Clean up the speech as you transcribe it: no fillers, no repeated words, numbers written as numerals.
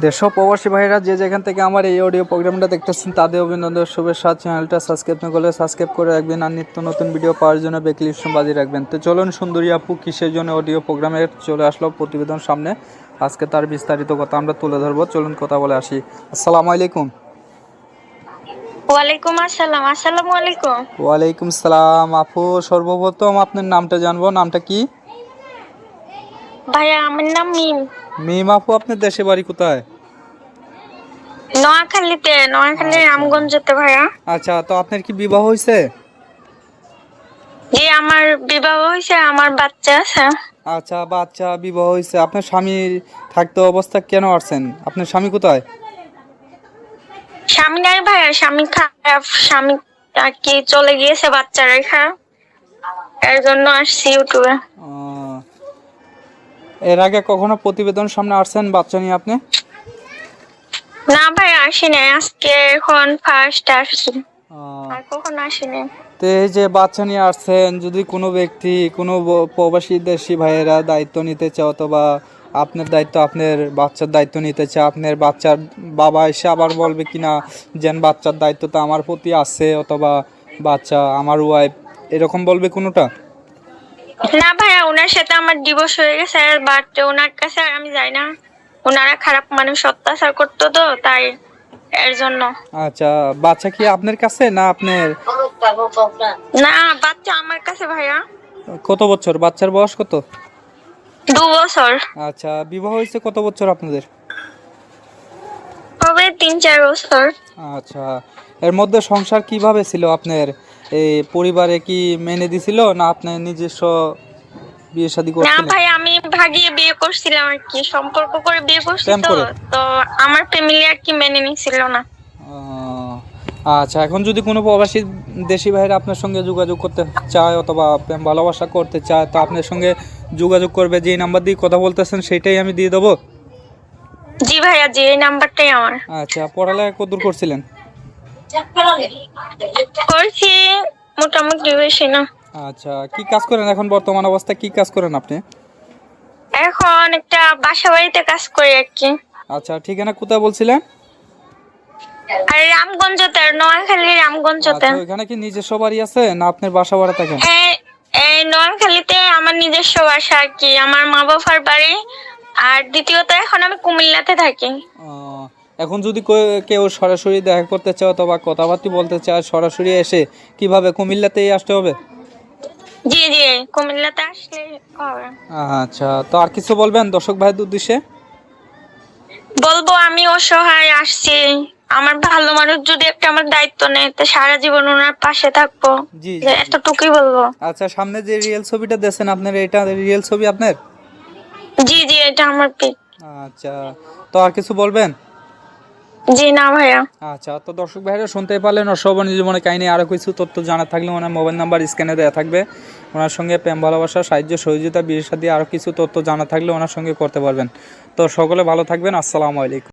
দেশ ও প্রবাসী ভাইরা যে যেখান থেকে আমার এই অডিও প্রোগ্রামটা দেখতেছেন তাদের অভিনন্দন শুভেচ্ছা। চ্যানেলটা সাবস্ক্রাইব না করলে সাবস্ক্রাইব করে রাখবেন আর নিত্য নতুন ভিডিও পাওয়ার জন্য বেল বাজিয়ে রাখবেন। তো চলুন সুন্দরী আপু কিসের জন্য অডিও প্রোগ্রামে চলে আসলো প্রতিবেদন সামনে, আজকে তার বিস্তারিত কথা আমরা তুলে ধরবো। চলুন কথা বলে আসি। আসসালামু আলাইকুম। ওয়ালাইকুম আসসালাম। আসসালামু আলাইকুম। ওয়ালাইকুম সালাম। আপু সর্বপ্রথম আপনার নামটা জানবো, নামটা কি? ভাইয়া আমার নাম মিম। মিম আপু, আপনার দেশে বাড়ি কোথায়? নোয়াখালীতে, নোয়াখালী রামগঞ্জতে ভাইয়া। আচ্ছা, তো আপনার কি বিবাহ হয়েছে? জি আমার বিবাহ হয়েছে, আমার বাচ্চা আছে। আচ্ছা, বাচ্চা বিবাহ হয়েছে। আপনার স্বামী থাকতে অবস্থা কেন আসছেন? আপনার স্বামী কোথায়? স্বামী নাই ভাইয়া, স্বামী খারাপ, স্বামী আর কি চলে গিয়েছে বাচ্চা রেখা, এর জন্য আসছি ইউটিউবে। আহ, এর আগে কখনো প্রতিবেদন সামনে আসছেন বাচ্চা নিয়ে আপনি? না ভাইয়া আসি নাই, আজকে এখন ফার্স্ট আসছি, আহ, আর কখনো আসি নাই। তো এই যে বাচ্চা নিয়ে আসছেন, যদি কোনো ব্যক্তি কোনো প্রবাসী দেশি ভাইয়েরা দায়িত্ব নিতে চায় অথবা আপনার দায়িত্ব, আপনার বাচ্চার দায়িত্ব নিতে চায়, আপনার বাচ্চার বাবা এসে আবার বলবে কিনা যেন বাচ্চার দায়িত্ব তো আমার প্রতি আছে, অথবা বাচ্চা আমার ওয়াইফ, এরকম বলবে কোনোটা? না ভাইয়া, ওনার সাথে আমার ডিভোর্স হয়ে গেছে, বাট ওনার কাছে আর আমি যাই না। ওনারা খারাপ মানুষ, অত্যাচার করতো তো তাই, এর জন্য। আচ্ছা, বাচ্চা কি আপনার কাছে না আপনার? না, বাচ্চা আমার কাছে ভাইয়া। কত বছর? বাচ্চার বয়স কত? 2 বছর আচ্ছা, বিবাহ হয়েছে কত বছর আপনাদের? হবে, 3-4 বছর। আচ্ছা, এর মধ্যে সংসার কিভাবে ছিল আপনার? এই পরিবারে কি মেনে দিছিল না আপনার নিজস্ব বিয়ে শাদী না করছিলেন? ভাই, আমি ভাগিয়ে বিয়ে করছিলাম আর কি, সম্পর্ক করে বিয়ে করছি প্রেম তো, করে? তো আমার ফ্যামিলি আর কি মেনে নিছিল না। আহ, আচ্ছা, এখন যদি কোনো প্রবাসী দেশি ভাইরা আপনার সঙ্গে যোগাযোগ করতে চায় অথবা প্রেম ভালোবাসা করতে চায়, তো আপনার সঙ্গে যোগাযোগ করবে, যেই নাম্বার দিয়ে কথা বলতেছেন সেটাই আমি দিয়ে দেবো? জি ভাইয়া, জি এই নাম্বারটাই আমার। আচ্ছা, পড়ালেখা কতদূর করছিলেন? করছি মোটামুটি, বেশি না। আচ্ছা, কি কাজ করেন এখন? বর্তমান অবস্থায় কি কাজ করেন আপনি? এখন একটা বাসা বাড়িতে কাজ করি আর কি। আচ্ছা, ঠিকানা কোথায় বলছিলেন? আর রামগঞ্জতে, নোয়াখালী রামগঞ্জতে। আচ্ছা, ওইখানে কি নিজস্ব বাড়ি আছে না আপনার বাসা ভাড়া থাকেন? এই নোয়াখালীতে আমার নিজস্ব বাসা আর কি, আমার মা বাবার বাড়ি। আর দ্বিতীয়ত এখন আমি কুমিল্লাতে থাকি। এখন যদি কেউ সরাসরি দেখা করতে চায় অথবা কথাবার্তা বলতে চায়, সরাসরি এসে কিভাবে? কুমিল্লাতেই আসতে হবে? জি জি, কুমিল্লাতে আসলে হবে। আচ্ছা, তো আর কিছু বলবেন দর্শক ভাইদের উদ্দেশ্যে? বলবো আমি অসহায় আসছি, আমার ভালো মানুষ যদি একটা আমার দায়িত্ব নেয় তো সারা জীবন ওনার পাশে থাকবো, জি যে এতটুকুই বলবো। আচ্ছা, সামনে যে রিয়েল ছবিটা দেখছেন আপনার, এটা রিয়েল ছবি আপনার? জি জি, এটা আমার পিক। আচ্ছা, তো আর কিছু বলবেন? জি না ভাইয়া। আচ্ছা, তো দর্শক ভাইরা শুনতে পারলেন অসবর্ণ জীবনের কাহিনী। আরও কিছু তথ্য জানা থাকলে ওনার মোবাইল নাম্বার স্ক্যানে দেওয়া থাকবে। ওনার সঙ্গে প্রেম ভালোবাসা, সাহায্য সহযোগিতা, বিয়ের সাথে আরও কিছু তথ্য জানা থাকলে ওনার সঙ্গে করতে পারবেন। তো সকলে ভালো থাকবেন। আসসালামু আলাইকুম।